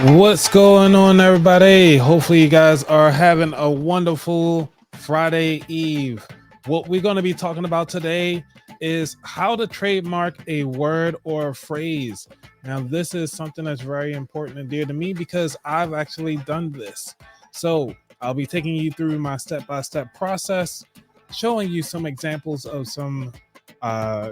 What's going on, everybody? Hopefully, you guys are having a wonderful Friday Eve. What we're going to be talking about today is how to trademark a word or a phrase. Now, this is something that's very important and dear to me because I've actually done this. So, I'll be taking you through my step-by-step process, showing you some examples of some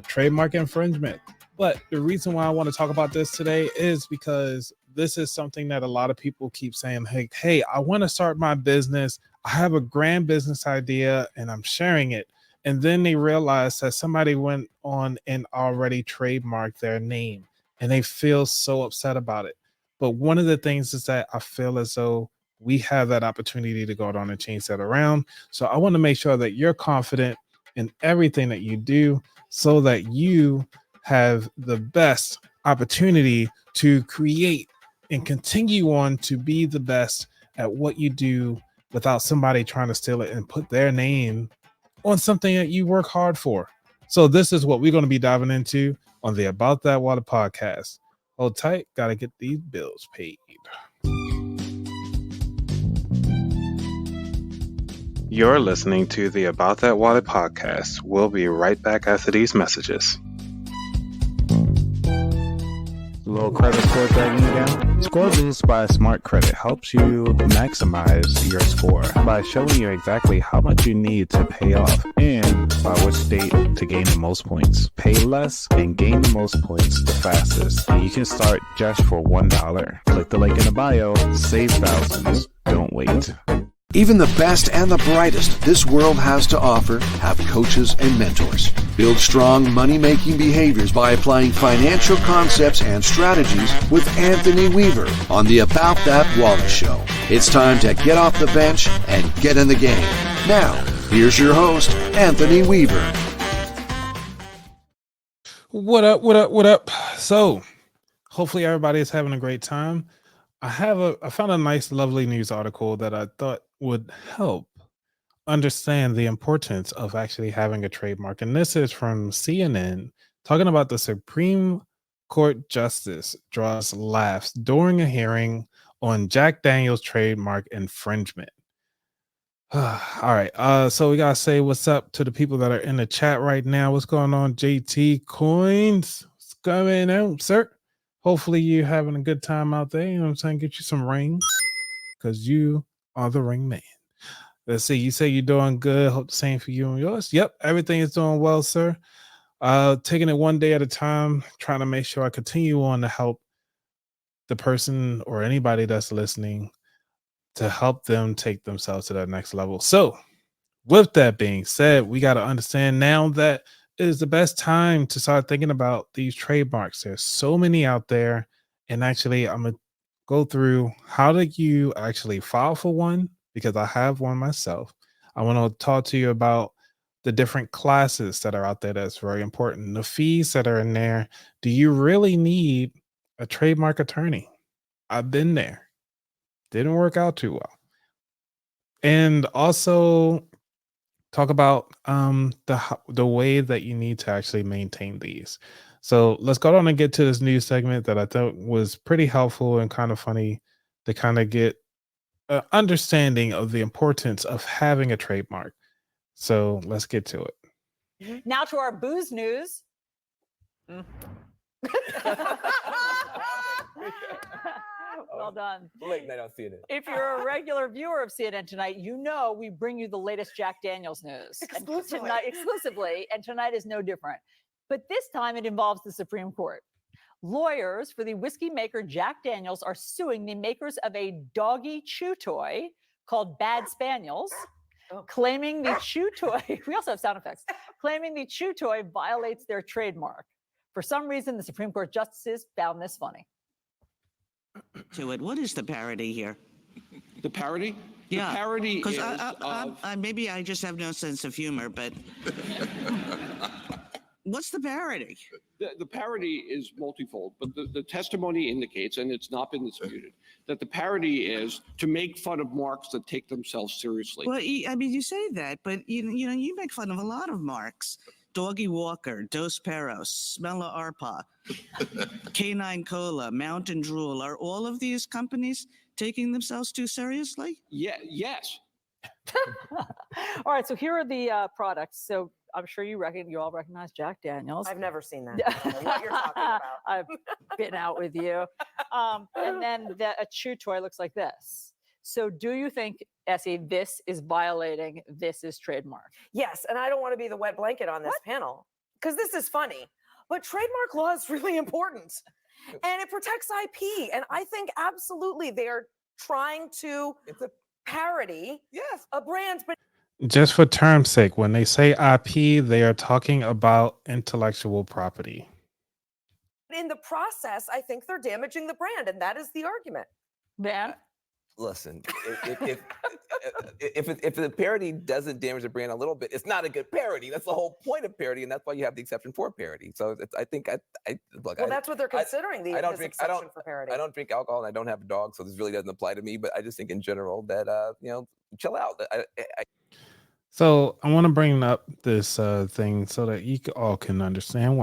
trademark infringement. But the reason why I want to talk about this today is because this is something that a lot of people keep saying, hey, I want to start my business. I have a grand business idea and I'm sharing it. And then they realize that somebody went on and already trademarked their name and they feel so upset about it. But one of the things is that I feel as though we have that opportunity to go on and change that around. So I want to make sure that you're confident in everything that you do so that you have the best opportunity to create and continue on to be the best at what you do without somebody trying to steal it and put their name on something that you work hard for. So this is what we're going to be diving into on the About That Water podcast. Hold tight, gotta get these bills paid. You're listening to the About That Water podcast. We'll be right back after these messages. Low credit score dragging you down? Score Boost by Smart Credit helps you maximize your score by showing you exactly how much you need to pay off and by which date to gain the most points. Pay less and gain the most points the fastest. And you can start just for $1. Click the link in the bio, save thousands. Don't wait. Even the best and the brightest this world has to offer have coaches and mentors. Build strong money-making behaviors by applying financial concepts and strategies with Anthony Weaver on the About That Wallet Show. It's time to get off the bench and get in the game. Now, here's your host, Anthony Weaver. What up? So, hopefully everybody is having a great time. I found a nice, lovely news article that I thought would help understand the importance of actually having a trademark. And this is from CNN talking about the Supreme Court Justice draws laughs during a hearing on Jack Daniels trademark infringement. All right. So we gotta say what's up to the people that are in the chat right now. What's going on, JT Coins? What's going on, sir? Hopefully you're having a good time out there. You know what I'm saying? Get you some rings because you are the ring man. Let's see. You say you're doing good. Hope the same for you and yours. Yep. Everything is doing well, sir. Taking it one day at a time, trying to make sure I continue on to help the person or anybody that's listening to help them take themselves to that next level. So with that being said, we got to understand now that it is the best time to start thinking about these trademarks. There's so many out there. And actually, I'm going to go through how do you actually file for one, because I have one myself. I want to talk to you about the different classes that are out there. That's very important. The fees that are in there. Do you really need a trademark attorney? I've been there. Didn't work out too well. And also talk about the way that you need to actually maintain these. So let's go on and get to this news segment that I thought was pretty helpful and kind of funny to kind of get an understanding of the importance of having a trademark. So let's get to it. Now to our booze news. Well done. Late night on CNN. If you're a regular viewer of CNN Tonight, you know we bring you the latest Jack Daniels news. Exclusively. And tonight is no different. But this time it involves the Supreme Court. Lawyers for the whiskey maker Jack Daniels are suing the makers of a doggy chew toy called Bad Spaniels, claiming the chew toy, we also have sound effects, claiming the chew toy violates their trademark. For some reason, the Supreme Court justices found this funny. To it. What is the parody here? The parody? Yeah. The parody is... maybe I just have no sense of humor, but... What's the parody? The parody is multifold, but the testimony indicates, and it's not been disputed, that the parody is to make fun of marks that take themselves seriously. Well, I mean, you say that, but you know, you make fun of a lot of marks. Doggy Walker, Dos Perros, Smella Arpa, Canine Cola, Mountain Drool. Are all of these companies taking themselves too seriously? Yeah, yes. All right, so here are the products. So I'm sure you all recognize Jack Daniels. I've never seen that. I don't know what you're talking about. I've been out with you. And then a chew toy looks like this. So do you think, Essie, this is violating this is trademark? Yes, and I don't want to be the wet blanket on this panel because this is funny, but trademark law is really important and it protects IP. And I think absolutely they are trying to parody a brand, but Just for term's sake, when they say IP, they are talking about intellectual property. in the process, I think they're damaging the brand, and that is the argument. Van? Listen, if the parody doesn't damage the brand a little bit, it's not a good parody. That's the whole point of parody, and that's why you have the exception for parody. So I think look. Well, that's what they're considering. I don't this drink. exception for parody. I don't drink alcohol, and I don't have a dog, so this really doesn't apply to me. But I just think in general that chill out. So I want to bring up this thing so that you all can understand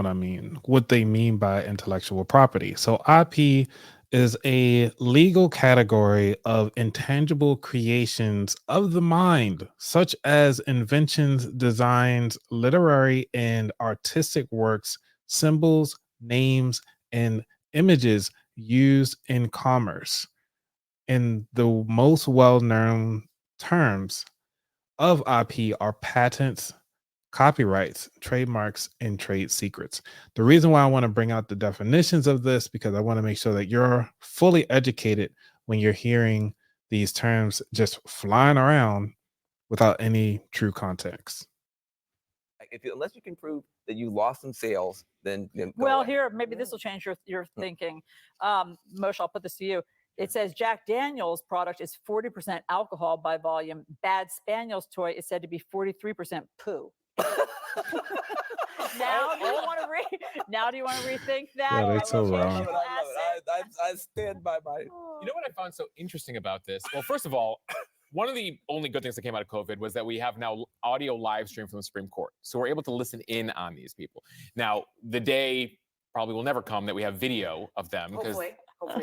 what they mean by intellectual property. So IP is a legal category of intangible creations of the mind, such as inventions, designs, literary and artistic works, symbols, names, and images used in commerce. In the most well-known terms of IP are patents, copyrights, trademarks, and trade secrets. The reason why I want to bring out the definitions of this, because I want to make sure that you're fully educated when you're hearing these terms just flying around without any true context. Unless you can prove that you lost some sales, then Well, away. here, maybe this will change your thinking. Moshe, I'll put this to you. It says Jack Daniels product is 40% alcohol by volume. Bad Spaniel's toy is said to be 43% poo. Now do you want to rethink that? Yeah, that's so wrong. I love it. I stand by my. You know what I found so interesting about this? Well, first of all, one of the only good things that came out of COVID was that we have now audio live stream from the Supreme Court. So we're able to listen in on these people. Now, the day probably will never come that we have video of them. Hopefully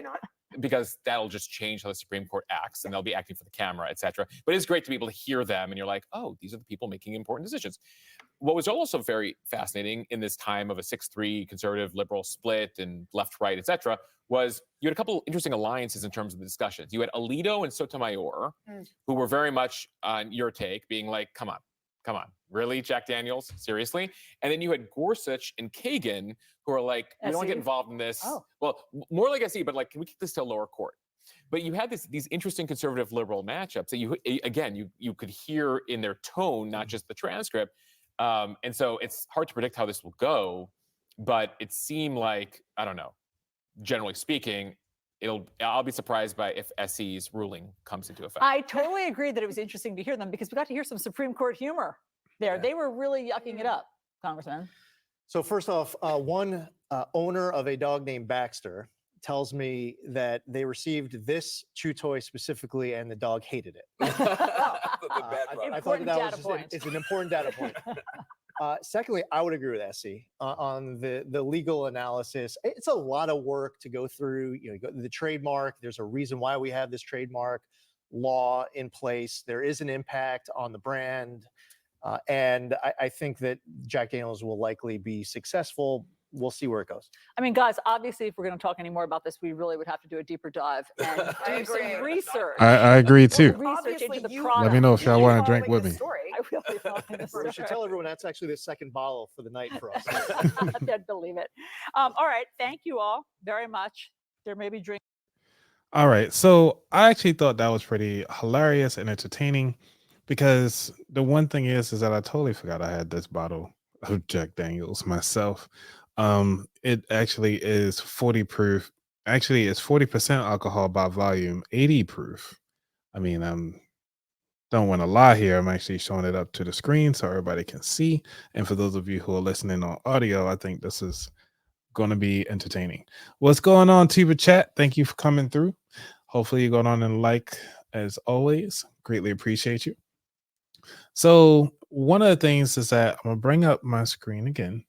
not. Because that'll just change how the Supreme Court acts and they'll be acting for the camera, etc. But it's great to be able to hear them and you're like, oh, these are the people making important decisions. What was also very fascinating in this time of a 6-3 conservative liberal split and left right, etc., was you had a couple interesting alliances in terms of the discussions. You had Alito and Sotomayor, who were very much on your take, being like, come on, really, Jack Daniels, seriously? And then you had Gorsuch and Kagan, who are like, we don't want to get involved in this. Oh. Well, more like SE, but like, can we keep this to a lower court? But you had these interesting conservative liberal matchups that you could hear in their tone, not just the transcript. And so it's hard to predict how this will go, but it seemed like, I don't know, generally speaking, I'll be surprised by if SE's ruling comes into effect. I totally agree that it was interesting to hear them because we got to hear some Supreme Court humor there. Yeah. They were really yucking it up, Congressman. So first off, one owner of a dog named Baxter tells me that they received this chew toy specifically and the dog hated it. I thought it's an important data point. Secondly, I would agree with Essie on the legal analysis. It's a lot of work to go through. You go to the trademark. There's a reason why we have this trademark law in place. There is an impact on the brand. And I think that Jack Daniels will likely be successful. We'll see where it goes. I mean, guys, obviously, if we're going to talk any more about this, we really would have to do a deeper dive and do some research. I agree too. Research into the product. Let me know if y'all want to drink with me. I will be following the story. We should tell everyone that's actually the second bottle for the night for us. I'd believe it. All right. Thank you all very much. There may be drinks. All right. So I actually thought that was pretty hilarious and entertaining because the one thing is that I totally forgot I had this bottle of Jack Daniels myself. It actually is 40 proof. Actually, it's 40% alcohol by volume, 80 proof. I mean, don't want to lie here. I'm actually showing it up to the screen so everybody can see. And for those of you who are listening on audio, I think this is going to be entertaining. What's going on, Tuba Chat? Thank you for coming through. Hopefully you're going on and like as always. Greatly appreciate you. So one of the things is that I'm gonna bring up my screen again.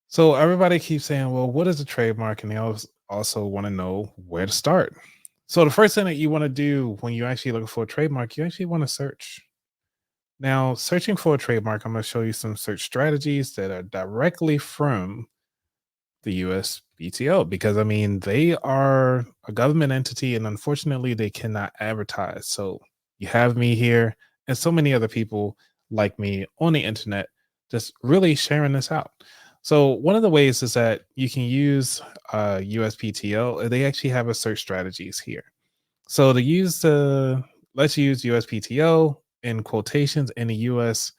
So everybody keeps saying, well, what is a trademark? And they also want to know where to start. So the first thing that you want to do when you're actually looking for a trademark, you actually want to search. Now, searching for a trademark, I'm going to show you some search strategies that are directly from the USPTO because I mean, they are a government entity and unfortunately they cannot advertise. So you have me here and so many other people like me on the internet just really sharing this out. So one of the ways is that you can use USPTO. They actually have a search strategies here. So to use let's use USPTO in quotations in the US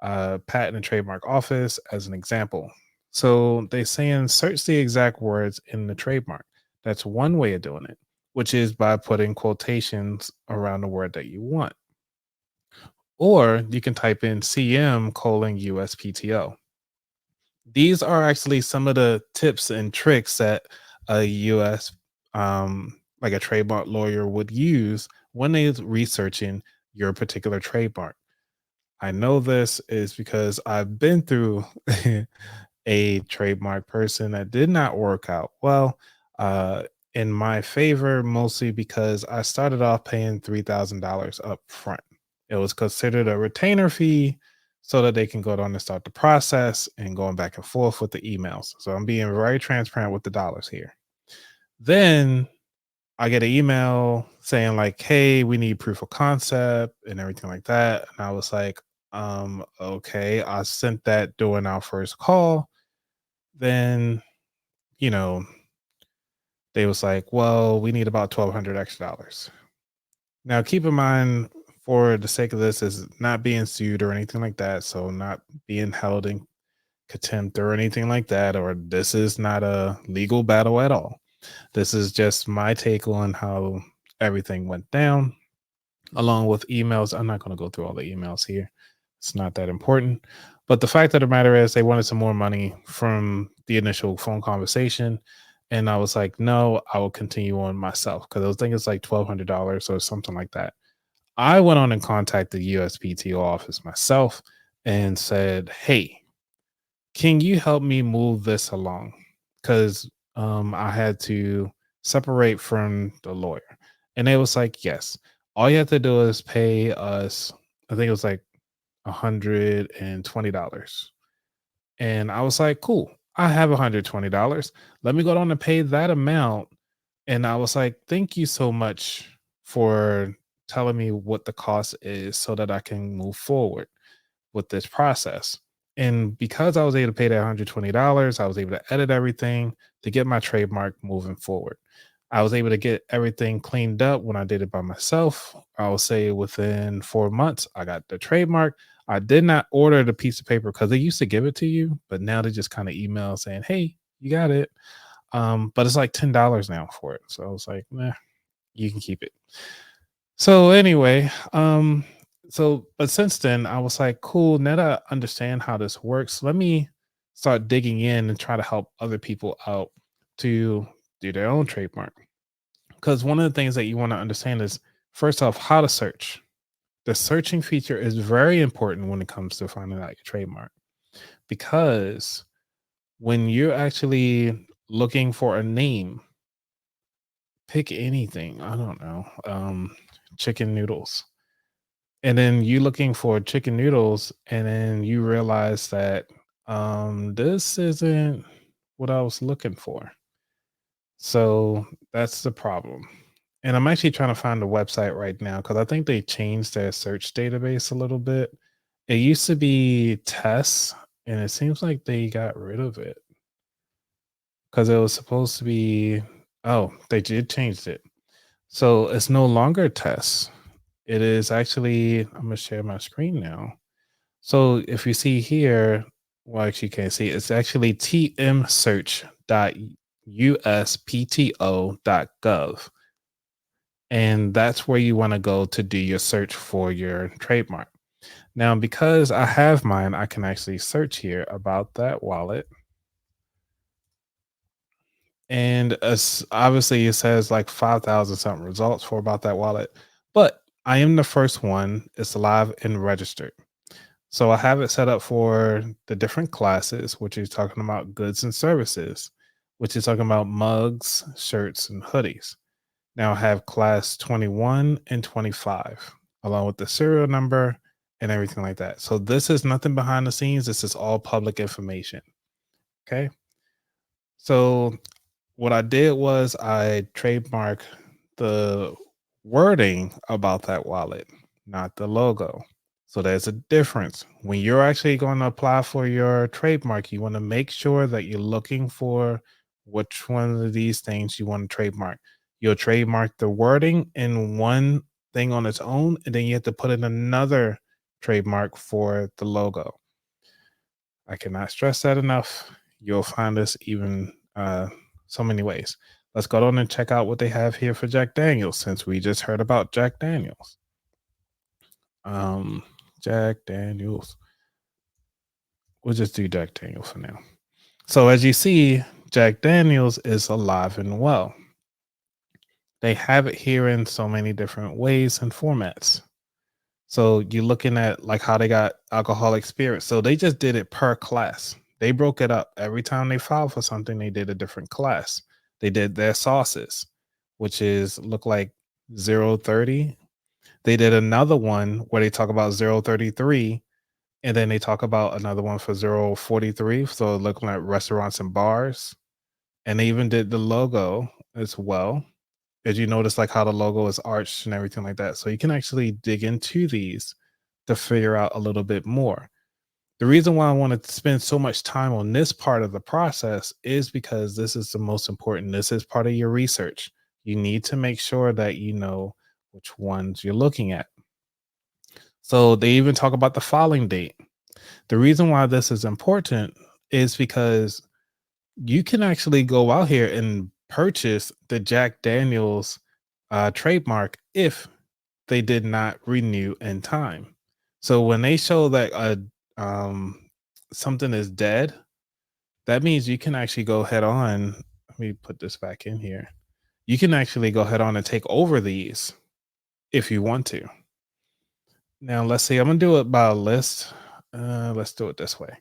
Patent and Trademark Office as an example. So they're saying search the exact words in the trademark. That's one way of doing it, which is by putting quotations around the word that you want. Or you can type in CM colon USPTO. These are actually some of the tips and tricks that a US like a trademark lawyer would use when they're researching your particular trademark. I know this is because I've been through a trademark person that did not work out well in my favor, mostly because I started off paying $3,000 up front. It was considered a retainer fee so that they can go on and start the process and going back and forth with the emails. So I'm being very transparent with the dollars here. Then I get an email saying like, "Hey, we need proof of concept and everything like that." And I was like, okay, I sent that during our first call. Then, you know, they was like, "Well, we need about $1,200 extra dollars." Now, keep in mind, for the sake of this, is not being sued or anything like that. So, not being held in contempt or anything like that, or this is not a legal battle at all. This is just my take on how everything went down, along with emails. I'm not going to go through all the emails here. It's not that important. But the fact of the matter is, they wanted some more money from the initial phone conversation. And I was like, no, I will continue on myself because I was thinking it's like $1,200 or something like that. I went on and contacted the USPTO office myself and said, hey, can you help me move this along? Because I had to separate from the lawyer. And they was like, yes, all you have to do is pay us, I think it was like $120. And I was like, cool, I have $120. Let me go down and pay that amount. And I was like, thank you so much for telling me what the cost is so that I can move forward with this process. And because I was able to pay that $120, I was able to edit everything to get my trademark moving forward. I was able to get everything cleaned up when I did it by myself. I will say within 4 months, I got the trademark. I did not order the piece of paper because they used to give it to you, but now they just kind of email saying, hey, you got it. But it's like $10 now for it. So I was like, nah, you can keep it. So anyway, but since then I was like, cool, now that I understand how this works, let me start digging in and try to help other people out to do their own trademark. Because one of the things that you want to understand is first off, how to search. The searching feature is very important when it comes to finding out your trademark. Because when you're actually looking for a name, pick anything. I don't know. Chicken noodles. And then you looking for chicken noodles, and then you realize that this isn't what I was looking for. So that's the problem. And I'm actually trying to find the website right now because I think they changed their search database a little bit. It used to be Tess, and it seems like they got rid of it because it was supposed to be. Oh, they did change it. So it's no longer Tess. It is actually, I'm gonna share my screen now. So if you see here, well, actually you can't see, it's actually tmsearch.uspto.gov. And that's where you want to go to do your search for your trademark. Now, because I have mine, I can actually search here about that wallet. And obviously it says like 5,000 something results for about that wallet. But I am the first one. It's live and registered. So I have it set up for the different classes, which is talking about goods and services, which is talking about mugs, shirts, and hoodies. Now I have class 21 and 25, along with the serial number and everything like that. So this is nothing behind the scenes. This is all public information. Okay. So what I did was I trademarked the wording about that wallet, not the logo. So there's a difference. When you're actually going to apply for your trademark, you want to make sure that you're looking for which one of these things you want to trademark. You'll trademark the wording in one thing on its own, and then you have to put in another trademark for the logo. I cannot stress that enough. You'll find this even so many ways. Let's go on and check out what they have here for Jack Daniels, since we just heard about Jack Daniels. Jack Daniels. We'll just do Jack Daniels for now. So as you see, Jack Daniels is alive and well. They have it here in so many different ways and formats. So you're looking at like how they got alcoholic spirits. So they just did it per class. They broke it up. Every time they filed for something, they did a different class. They did their sauces, which is look like 030. They did another one where they talk about 033, and then they talk about another one for 043. So looking at restaurants and bars. And they even did the logo as well. As you notice, like how the logo is arched and everything like that. So you can actually dig into these to figure out a little bit more. The reason why I want to spend so much time on this part of the process is because this is the most important. This is part of your research. You need to make sure that you know which ones you're looking at. So they even talk about the filing date. The reason why this is important is because you can actually go out here and purchase the Jack Daniels trademark if they did not renew in time. So when they show that something is dead, that means you can actually go head on. Let me put this back in here. You can actually go head on and take over these if you want to. Now let's see. I'm gonna do it by a list. Let's do it this way.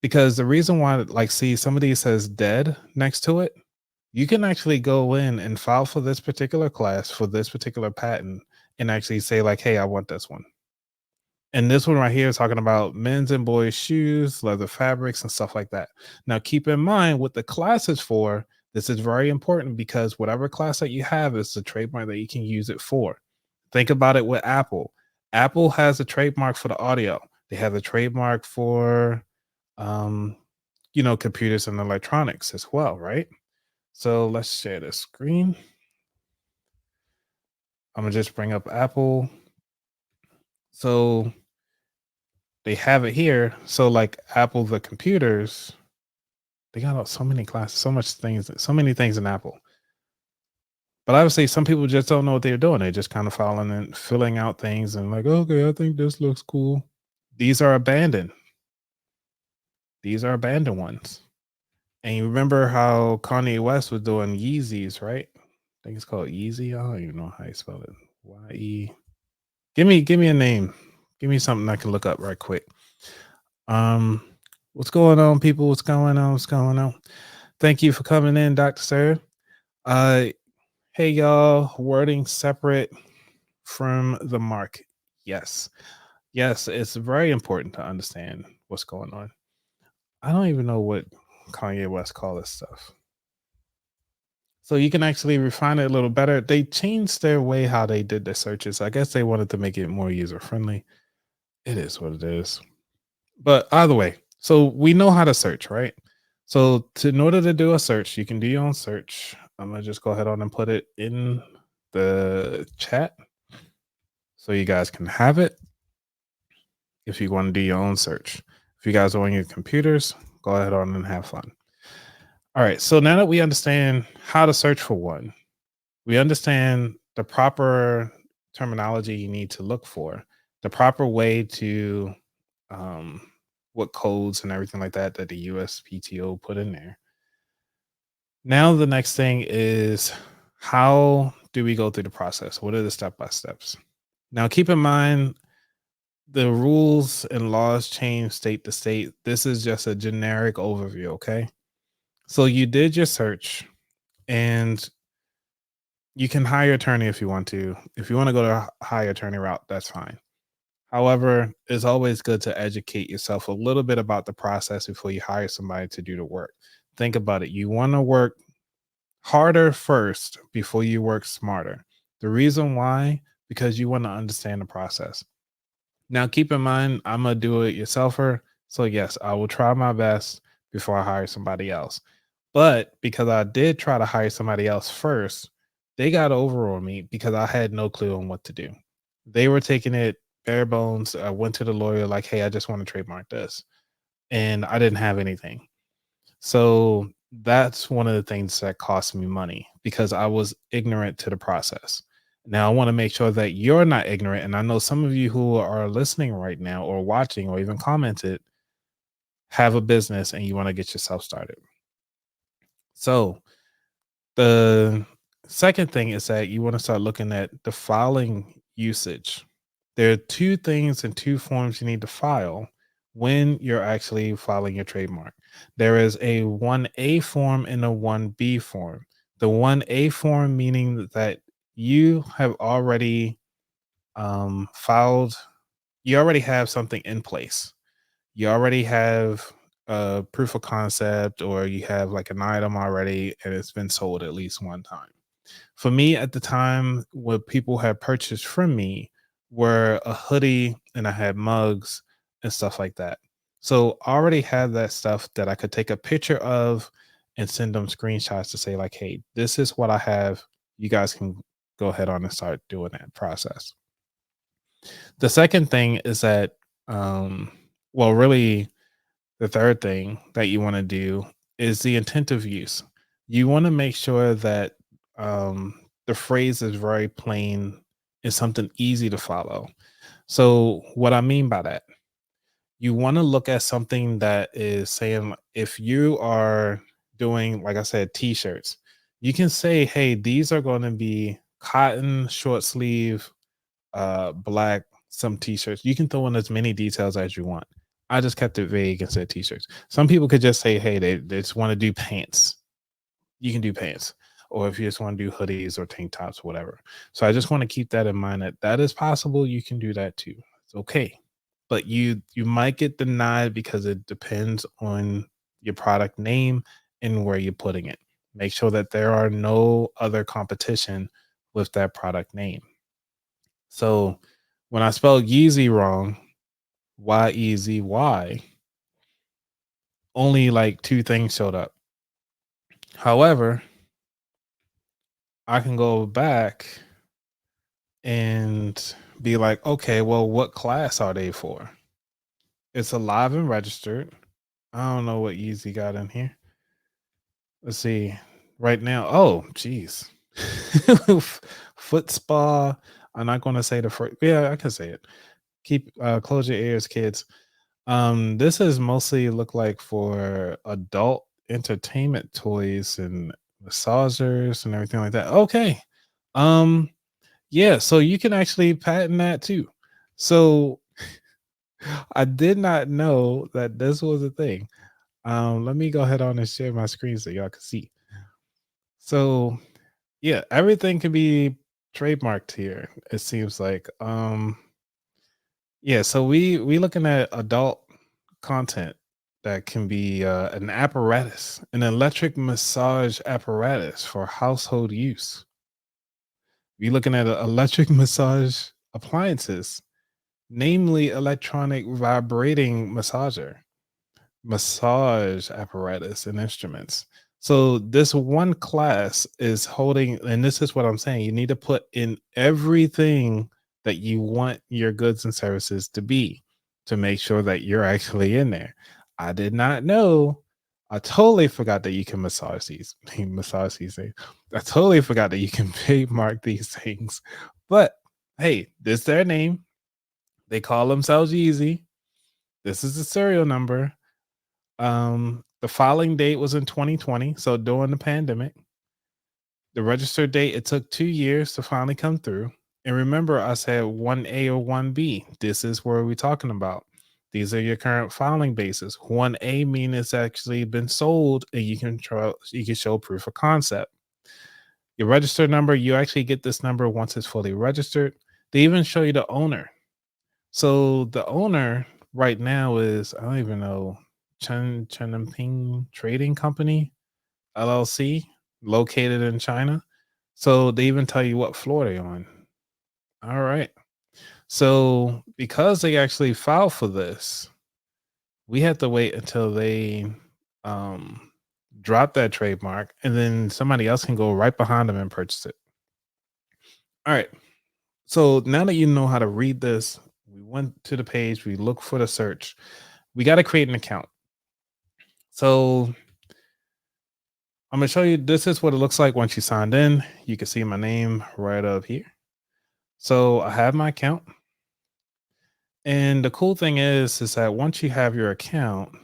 Because the reason why, like, see, somebody says dead next to it, you can actually go in and file for this particular class for this particular patent and actually say, like, hey, I want this one. And this one right here is talking about men's and boys' shoes, leather fabrics, and stuff like that. Now, keep in mind what the class is for. This is very important because whatever class that you have is the trademark that you can use it for. Think about it with Apple. Apple has a trademark for the audio. They have a trademark for computers and electronics as well, right? So let's share the screen. I'm gonna just bring up Apple. So they have it here. So like Apple, the computers, they got so many classes, so many things in Apple. But obviously, some people just don't know what they're doing. They're just kind of following and filling out things and like, okay, I think this looks cool. These are abandoned. These are abandoned ones. And you remember how Kanye West was doing Yeezys, right? I think it's called Yeezy. I don't even know how you spell it. Y-E. Give me a name. Give me something I can look up right quick. What's going on, people? What's going on? What's going on? Thank you for coming in, Dr. Sir. Hey y'all, wording separate from the mark. Yes. Yes, it's very important to understand what's going on. I don't even know what Kanye West call this stuff. So you can actually refine it a little better. They changed their way how they did their searches. I guess they wanted to make it more user friendly. It is what it is. But either way, so we know how to search, right? So in order to do a search, you can do your own search. I'm gonna just go ahead on and put it in the chat so you guys can have it if you want to do your own search. If you guys are on your computers, go ahead on and have fun. All right, so now that we understand how to search for one, we understand the proper terminology you need to look for, the proper way to what codes and everything like that the USPTO put in there. Now the next thing is, how do we go through the process? What are the step by steps? Now keep in mind, the rules and laws change state to state. This is just a generic overview, okay? So you did your search, and you can hire attorney if you want to. If you want to go to hire attorney route, that's fine. However, it's always good to educate yourself a little bit about the process before you hire somebody to do the work. Think about it. You want to work harder first before you work smarter. The reason why, because you want to understand the process. Now, keep in mind, I'm a do it yourselfer. So, yes, I will try my best before I hire somebody else. But because I did try to hire somebody else first, they got over on me because I had no clue on what to do. They were taking it bare bones. I went to the lawyer, like, hey, I just want to trademark this. And I didn't have anything. So that's one of the things that cost me money because I was ignorant to the process. Now, I want to make sure that you're not ignorant. And I know some of you who are listening right now or watching or even commented have a business and you want to get yourself started. So, the second thing is that you want to start looking at the filing usage. There are two things and two forms you need to file when you're actually filing your trademark. There is a 1A form and a 1B form. The 1A form meaning that you have already filed, you already have something in place. You already have a proof of concept, or you have like an item already and it's been sold at least one time. For me at the time, what people had purchased from me were a hoodie and I had mugs and stuff like that. So I already had that stuff that I could take a picture of and send them screenshots to say like, hey, this is what I have. You guys can go ahead on and start doing that process. The second thing is that, really, the third thing that you want to do is the intent of use. You want to make sure that the phrase is very plain and something easy to follow. So, what I mean by that, you want to look at something that is saying, if you are doing, like I said, t shirts, you can say, hey, these are going to be cotton, short sleeve, black, some t-shirts. You can throw in as many details as you want. I just kept it vague and said t-shirts. Some people could just say, hey, they just want to do pants. You can do pants. Or if you just want to do hoodies or tank tops, whatever. So I just want to keep that in mind that that is possible. You can do that too. It's okay. But you might get denied because it depends on your product name and where you're putting it. Make sure that there are no other competition with that product name. So when I spelled Yeezy wrong, Yeezy, only like two things showed up. However, I can go back and be like, okay, well, what class are they for? It's alive and registered. I don't know what Yeezy got in here. Let's see. Right now, oh, geez. Foot spa. I'm not going to say the first. Yeah, I can say it. Keep close your ears, kids. This is mostly look like for adult entertainment toys and massagers and everything like that. Okay. Um, yeah, so you can actually patent that too. So I did not know that this was a thing. Let me go ahead on and share my screen so y'all can see. So yeah, everything can be trademarked here, it seems like. Yeah, so we looking at adult content that can be an apparatus, an electric massage apparatus for household use. We looking at electric massage appliances, namely electronic vibrating massager, massage apparatus and instruments. So this one class is holding, and this is what I'm saying, you need to put in everything that you want your goods and services to be to make sure that you're actually in there. I did not know. I totally forgot that you can massage these things. I totally forgot that you can trademark these things. But hey, this is their name. They call themselves Yeezy. This is the serial number. The filing date was in 2020, so during the pandemic. The registered date, it took 2 years to finally come through. And remember, I said 1A or 1B. This is where we're talking about. These are your current filing bases. 1A means it's actually been sold and you can show proof of concept. Your register number, you actually get this number once it's fully registered. They even show you the owner. So the owner right now is, I don't even know, Ping Trading Company, LLC, located in China. So they even tell you what floor they're on. All right. So because they actually filed for this, we had to wait until they drop that trademark, and then somebody else can go right behind them and purchase it. All right. So now that you know how to read this, we went to the page, we look for the search. We got to create an account. So I'm going to show you, this is what it looks like once you signed in. You can see my name right up here. So I have my account. And the cool thing is that once you have your account,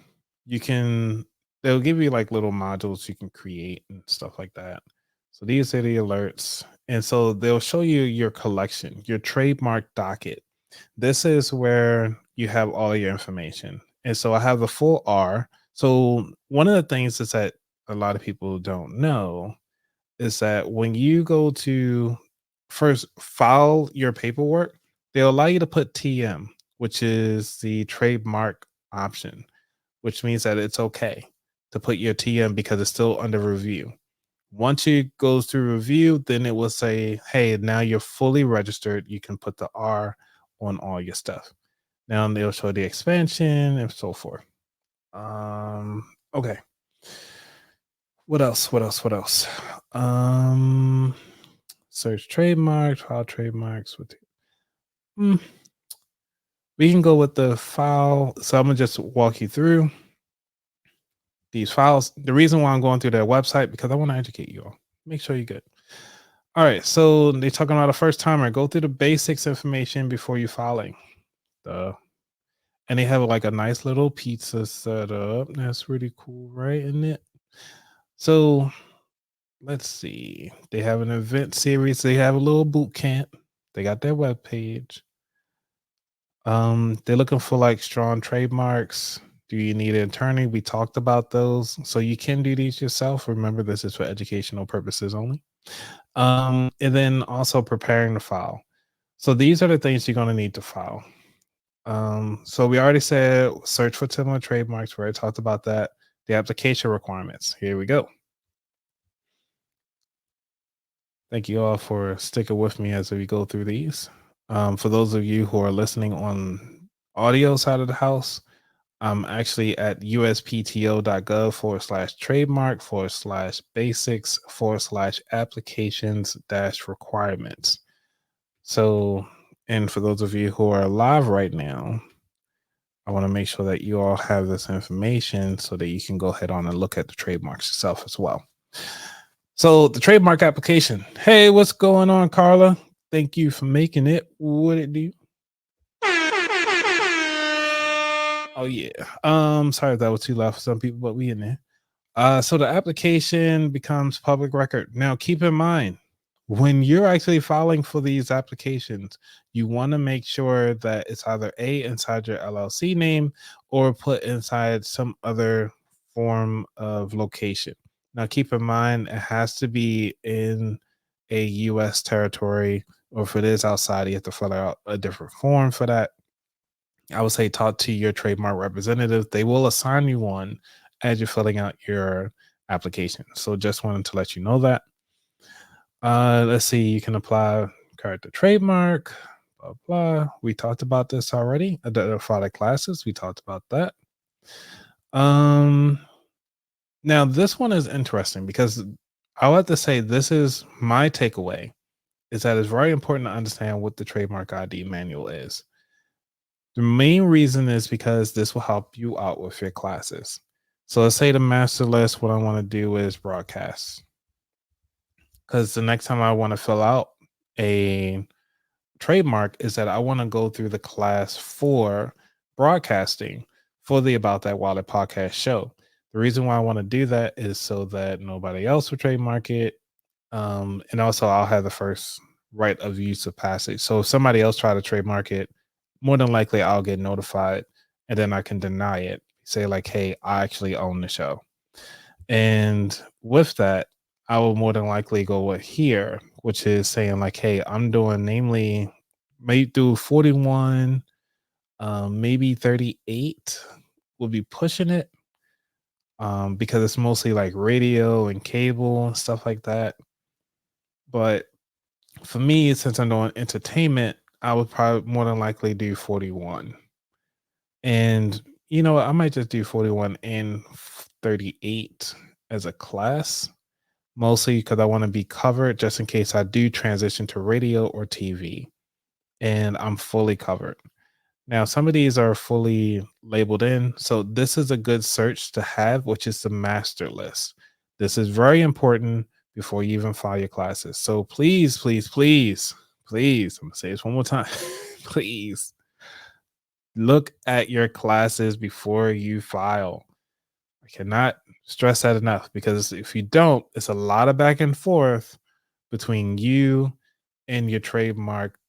they'll give you like little modules you can create and stuff like that. So these are the alerts. And so they'll show you your collection, your trademark docket. This is where you have all your information. And so I have the full R. So one of the things is that a lot of people don't know is that when you go to first file your paperwork, they'll allow you to put TM, which is the trademark option, which means that it's okay to put your TM because it's still under review. Once it goes through review, then it will say, hey, now you're fully registered. You can put the R on all your stuff. Now they'll show the expansion and so forth. Okay. What else? Search trademarks, file trademarks. We can go with the file. So I'm gonna just walk you through these files. The reason why I'm going through their website, because I want to educate you all. Make sure you're good. All right. So they're talking about a first timer. Go through the basics information before you filing. And they have like a nice little pizza set up. That's really cool, right? Isn't it? So let's see. They have an event series. They have a little boot camp. They got their web page. They're looking for like strong trademarks. Do you need an attorney? We talked about those. So you can do these yourself. Remember, this is for educational purposes only. And then also preparing the file. So these are the things you're going to need to file. So we already said search for similar trademarks. We already talked about that. The application requirements. Here we go. Thank you all for sticking with me as we go through these. For those of you who are listening on audio side of the house, I'm actually at uspto.gov/trademark/basics/applications-requirements. So, and for those of you who are live right now, I want to make sure that you all have this information so that you can go ahead on and look at the trademarks itself as well. So the trademark application. Hey, what's going on, Carla? Thank you for making it. What it do? Oh yeah. Sorry if that was too loud for some people, but we in there. So the application becomes public record. Now keep in mind, when you're actually filing for these applications, you want to make sure that it's either inside your LLC name or put inside some other form of location. Now keep in mind, it has to be in a US territory, or if it is outside, you have to fill out a different form for that. I would say talk to your trademark representative. They will assign you one as you're filling out your application. So just wanted to let you know that. Let's see, you can apply character trademark, blah, blah. We talked about this already. Identify classes, we talked about that. Now this one is interesting because I'll have to say this is my takeaway, is that it's very important to understand what the trademark ID manual is. The main reason is because this will help you out with your classes. So let's say the master list, what I want to do is broadcast. Because the next time I want to fill out a trademark is that I want to go through the class for broadcasting for the About That Wallet podcast show. The reason why I want to do that is so that nobody else will trademark it. And also I'll have the first right of use of passage. So if somebody else try to trademark it, more than likely I'll get notified and then I can deny it. Say like, hey, I actually own the show. And with that, I will more than likely go with here, which is saying like, hey, I'm doing namely may do 41, maybe 38 will be pushing it. Because it's mostly like radio and cable and stuff like that. But for me, since I'm doing entertainment, I would probably more than likely do 41. And you know what? I might just do 41 and 38 as a class, mostly because I want to be covered just in case I do transition to radio or TV and I'm fully covered. Now, some of these are fully labeled in. So, this is a good search to have, which is the master list. This is very important before you even file your classes. So, please, please, please, please, I'm going to say this one more time. Please look at your classes before you file. I cannot stress that enough because if you don't, it's a lot of back and forth between you and your trademark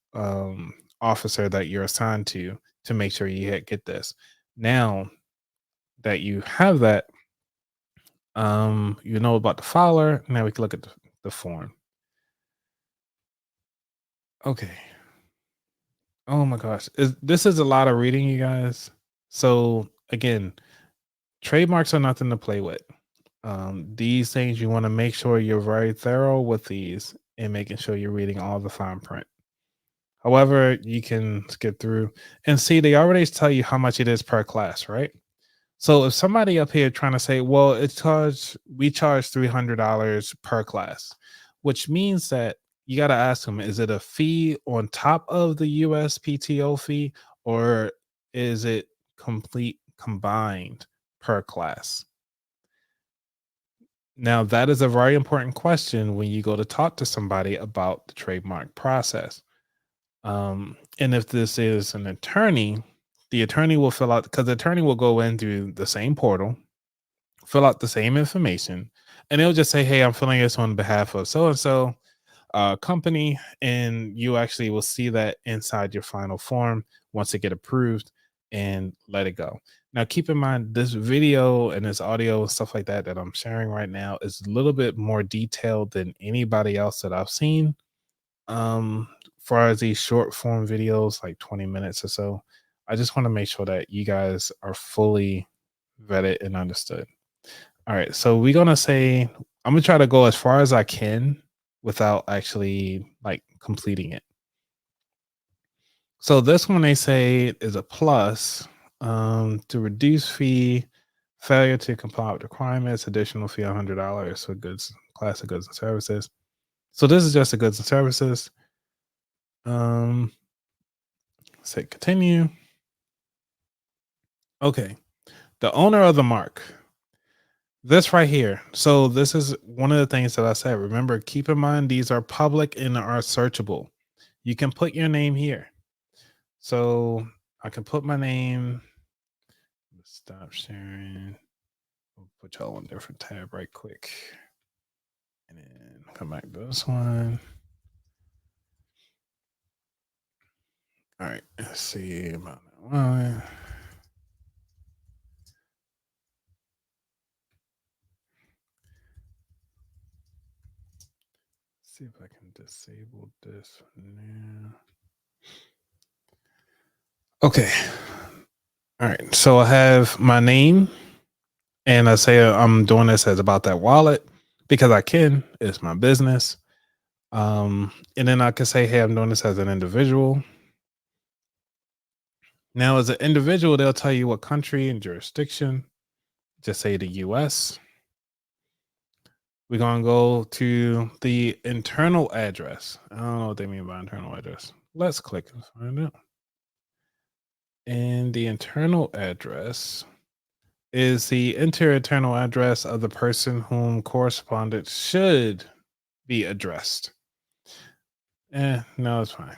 officer that you're assigned to make sure you get this. Now that you have that, you know about the filer. Now we can look at the form. Okay. Oh my gosh. This is a lot of reading, you guys. So again, trademarks are nothing to play with. These things you want to make sure you're very thorough with these and making sure you're reading all the fine print. However, you can skip through and see they already tell you how much it is per class, right? So if somebody up here trying to say, well, we charge $300 per class, which means that you got to ask them, is it a fee on top of the USPTO fee or is it complete combined per class? Now, that is a very important question when you go to talk to somebody about the trademark process. And if this is an attorney, the attorney will fill out because the attorney will go in through the same portal, fill out the same information, and it'll just say, hey, I'm filling this on behalf of so and so company. And you actually will see that inside your final form once it get approved and let it go. Now, keep in mind this video and this audio and stuff like that that I'm sharing right now is a little bit more detailed than anybody else that I've seen. Far as these short form videos, like 20 minutes or so, I just want to make sure that you guys are fully vetted and understood. All right, so we're gonna say I'm gonna try to go as far as I can without actually like completing it. So this one they say is a plus to reduce fee, failure to comply with requirements, additional fee $100 for goods, class of goods and services. So this is just the goods and services. Say continue. Okay. The owner of the mark. This right here. So this is one of the things that I said. Remember, keep in mind these are public and are searchable. You can put your name here. So I can put my name. Stop sharing. We'll put y'all on a different tab right quick. And then come back to this one. All right. Let's see about that one. See if I can disable this now. Okay. All right. So I have my name and I say I'm doing this as about that wallet because I can. It's my business. And then I can say, hey, I'm doing this as an individual. Now, as an individual, they'll tell you what country and jurisdiction. Just say the US. We're going to go to the internal address. I don't know what they mean by internal address. Let's click and find out. And the internal address is the internal address of the person whom correspondence should be addressed. No, it's fine.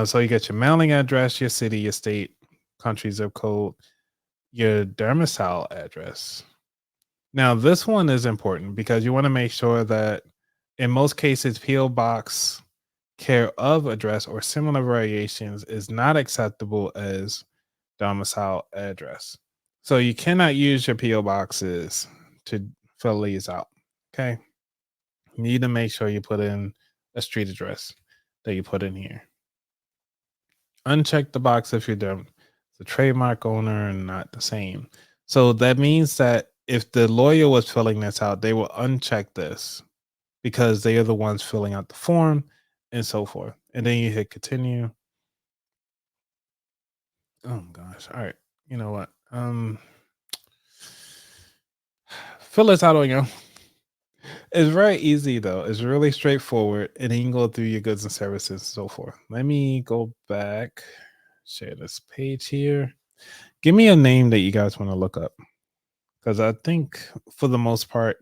So you get your mailing address, your city, your state, country, zip code, your domicile address. Now, this one is important because you want to make sure that in most cases, PO Box care of address or similar variations is not acceptable as domicile address. So you cannot use your PO boxes to fill these out. Okay. You need to make sure you put in a street address that you put in here. Uncheck the box if you're the trademark owner and not the same. So that means that if the lawyer was filling this out, they will uncheck this because they are the ones filling out the form and so forth. And then you hit continue. Oh gosh. All right. You know what? Fill this out on your own. It's very easy though. It's really straightforward, and then you can go through your goods and services and so forth. Let me go back, share this page here. Give me a name that you guys want to look up, because I think for the most part,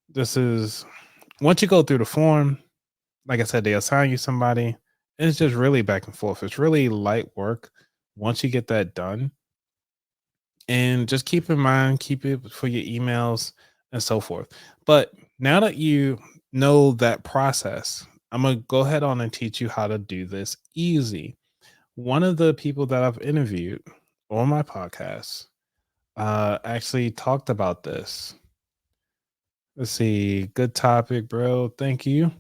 this is once you go through the form. Like I said, they assign you somebody. And it's just really back and forth. It's really light work once you get that done. And just keep in mind, keep it for your emails and so forth. But now that you know that process, I'm going to go ahead on and teach you how to do this easy. One of the people that I've interviewed on my podcast actually talked about this. Let's see. Good topic, bro. Thank you.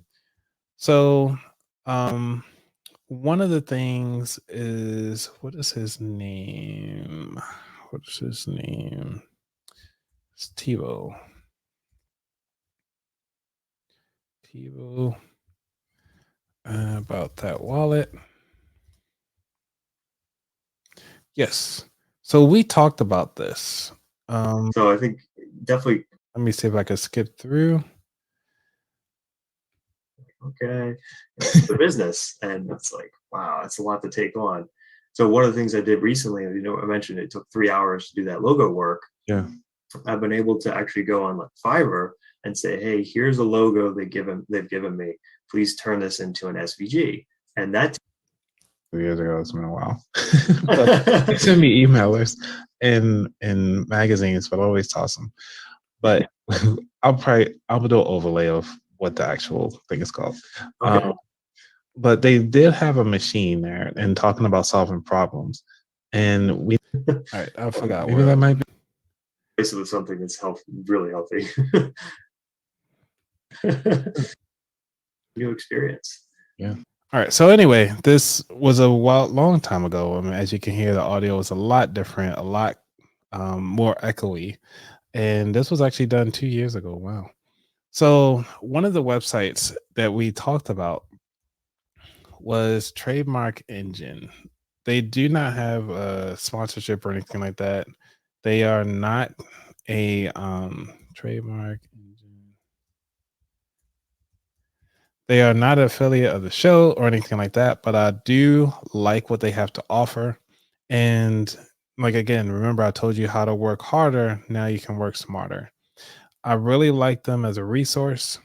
So, one of the things is, what is his name? What is his name? It's Tivo. About that wallet. Yes. So we talked about this. So I think definitely. Let me see if I can skip through. Okay, it's the business, and it's like, wow, that's a lot to take on. So one of the things I did recently, I mentioned it took 3 hours to do that logo work. Yeah. I've been able to actually go on like Fiverr and say, hey, here's a logo they've given me. Please turn this into an SVG. And that 2 years ago, it's been a while. They send me emailers and magazines, but I always toss them. But I'll do an overlay of what the actual thing is called. Okay. But they did have a machine there and talking about solving problems. And we, all right, I forgot. Maybe that might be basically something that's really healthy. New experience. Yeah. All right. So anyway, this was a long time ago. I mean, as you can hear, the audio was a lot different, a lot more echoey. And this was actually done 2 years ago. Wow. So one of the websites that we talked about was Trademark Engine. They do not have a sponsorship or anything like that. They are not a Trademark Engine. They are not an affiliate of the show or anything like that, but I do like what they have to offer. And like, again, remember I told you how to work harder. Now you can work smarter. I really like them as a resource,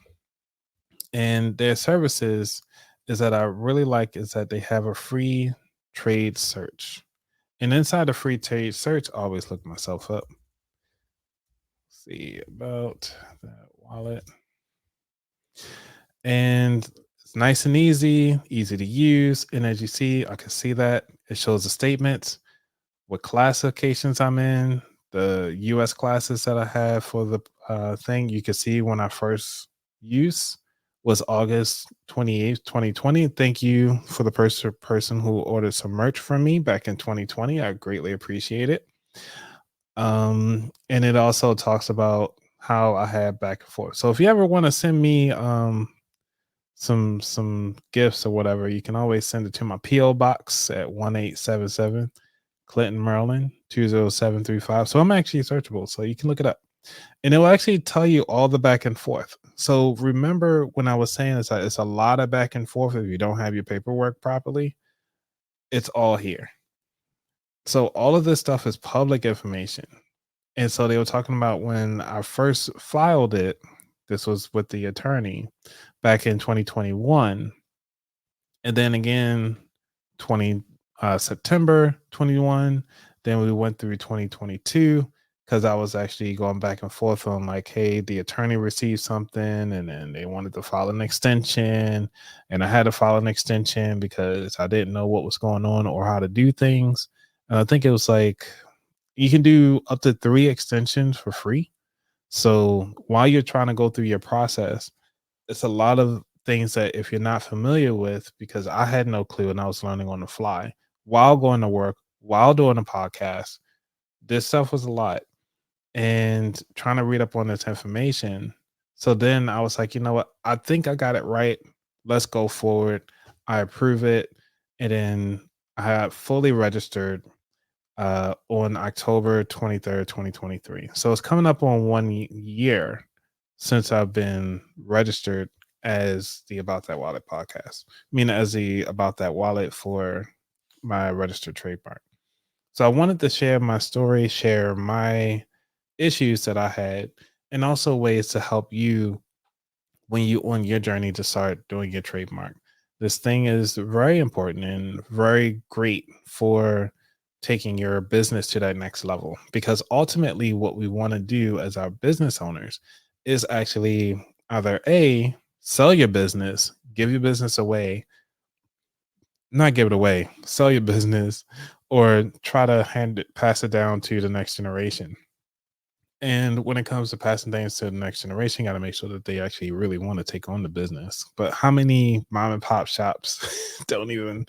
and their services is that I really like is that they have a free trade search. And inside the free trade search, I always look myself up. See about that wallet. And it's nice and easy to use. And as you see, I can see that it shows the statements, what classifications I'm in, the US classes that I have for the thing. You can see when I first used was August 28th, 2020. Thank you for the person who ordered some merch from me back in 2020. I greatly appreciate it. And it also talks about how I had back and forth. So if you ever want to send me some gifts or whatever, you can always send it to my PO box at 1877 Clinton, Maryland 20735. So I'm actually searchable, so you can look it up. And it will actually tell you all the back and forth. So remember when I was saying it's a lot of back and forth if you don't have your paperwork properly. It's all here. So all of this stuff is public information. And so they were talking about when I first filed it, this was with the attorney back in 2021. And then again, September 21. Then we went through 2022, because I was actually going back and forth on like, hey, the attorney received something and then they wanted to file an extension. And I had to file an extension because I didn't know what was going on or how to do things. And I think it was like you can do up to 3 extensions for free. So while you're trying to go through your process, it's a lot of things that if you're not familiar with, because I had no clue and I was learning on the fly while going to work, while doing a podcast, this stuff was a lot and trying to read up on this information. So then I was like, you know what? I think I got it right. Let's go forward. I approve it. And then I had fully registered on October 23rd, 2023. So it's coming up on 1 year since I've been registered as the About That Wallet podcast. I mean, as the About That Wallet for my registered trademark. So I wanted to share my story, share my issues that I had, and also ways to help you when you on your journey to start doing your trademark. This thing is very important and very great for taking your business to that next level, because ultimately what we want to do as our business owners is actually either A, sell your business, give your business away, not give it away, sell your business, or try to pass it down to the next generation. And when it comes to passing things to the next generation, got to make sure that they actually really want to take on the business. But how many mom and pop shops don't even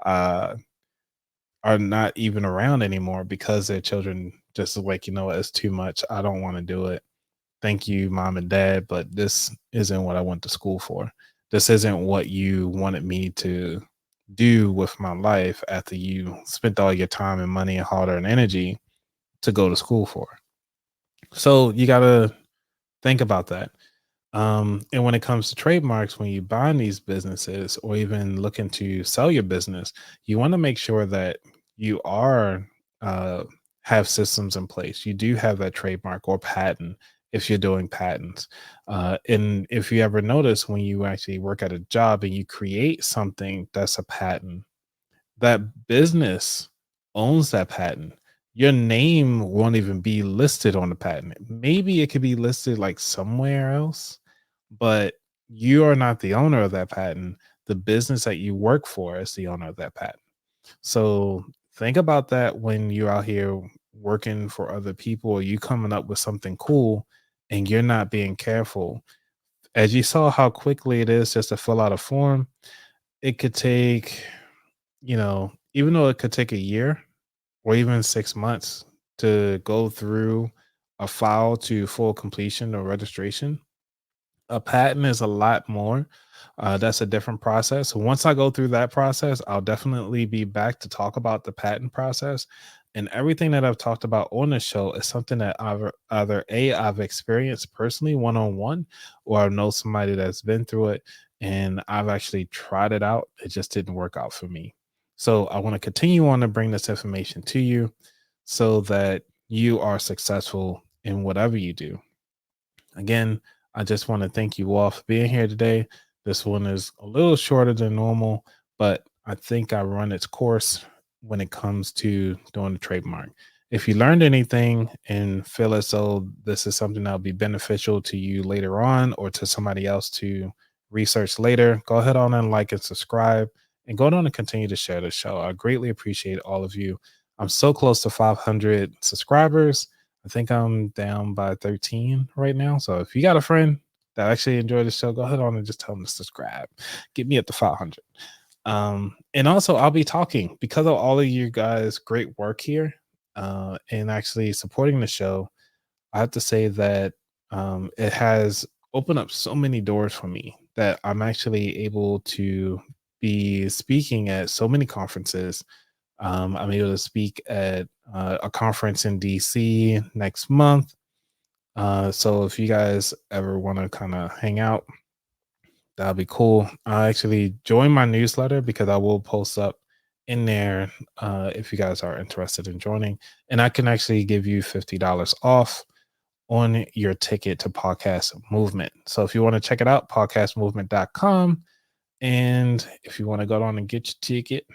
uh are not even around anymore because their children just like, you know what, it's too much. I don't want to do it. Thank you, mom and dad, but this isn't what I went to school for. This isn't what you wanted me to do with my life after you spent all your time and money and hard earned energy to go to school for. So you got to think about that. And when it comes to trademarks, when you buy these businesses or even looking to sell your business, you want to make sure that you are have systems in place. You do have that trademark or patent if you're doing patents. And if you ever notice when you actually work at a job and you create something that's a patent, that business owns that patent. Your name won't even be listed on the patent. Maybe it could be listed like somewhere else, but you are not the owner of that patent. The business that you work for is the owner of that patent. So think about that when you're out here working for other people or you coming up with something cool and you're not being careful. As you saw how quickly it is just to fill out a form, it could take, even though it could take a year or even 6 months to go through a file to full completion or registration, a patent is a lot more. That's a different process. So once I go through that process, I'll definitely be back to talk about the patent process. And everything that I've talked about on the show is something that I've experienced personally one on one, or I know somebody that's been through it, and I've actually tried it out. It just didn't work out for me. So I want to continue on to bring this information to you so that you are successful in whatever you do. Again, I just want to thank you all for being here today. This one is a little shorter than normal, but I think I run its course when it comes to doing the trademark. If you learned anything and feel as though this is something that'll be beneficial to you later on or to somebody else to research later, go ahead on and like and subscribe and go on and continue to share the show. I greatly appreciate all of you. I'm so close to 500 subscribers. I think I'm down by 13 right now. So if you got a friend that actually enjoyed the show, go ahead on and just tell them to subscribe. Get me up to 500. And also I'll be talking because of all of you guys' great work here and actually supporting the show. I have to say that it has opened up so many doors for me that I'm actually able to be speaking at so many conferences. I'm able to speak at a conference in DC next month. So if you guys ever want to kind of hang out, that'll be cool. I actually join my newsletter because I will post up in there if you guys are interested in joining. And I can actually give you $50 off on your ticket to Podcast Movement. So if you want to check it out, podcastmovement.com. And if you want to go on and get your ticket,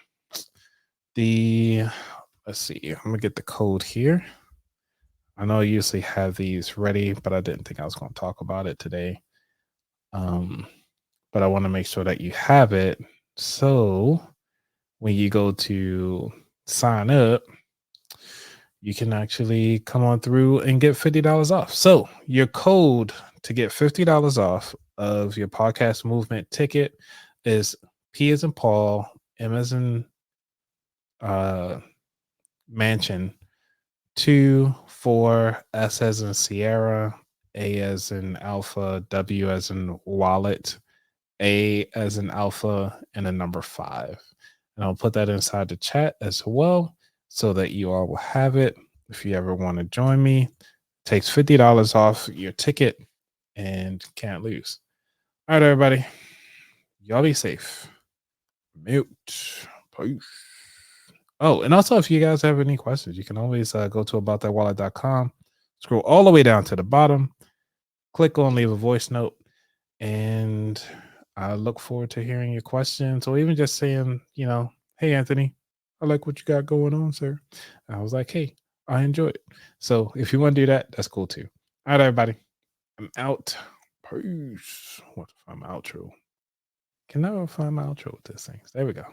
let's see, I'm gonna get the code here. I know I usually have these ready, but I didn't think I was going to talk about it today. But I want to make sure that you have it. So when you go to sign up, you can actually come on through and get $50 off. So your code to get $50 off of your podcast movement ticket is P as in Paul, M as in mansion, 2, 4, S as in Sierra, A as in Alpha, W as in wallet, A as in Alpha, and a number 5. And I'll put that inside the chat as well so that you all will have it. If you ever want to join me, it takes $50 off your ticket and can't lose. All right, everybody. Y'all be safe. Mute. Peace. Oh, and also if you guys have any questions, you can always go to aboutthatwallet.com, scroll all the way down to the bottom, click on leave a voice note, and I look forward to hearing your questions or even just saying, hey, Anthony, I like what you got going on, sir. I was like, hey, I enjoy it. So if you want to do that, that's cool too. All right, everybody. I'm out. Peace. What if I'm outro? Can never find my outro with this thing. There we go.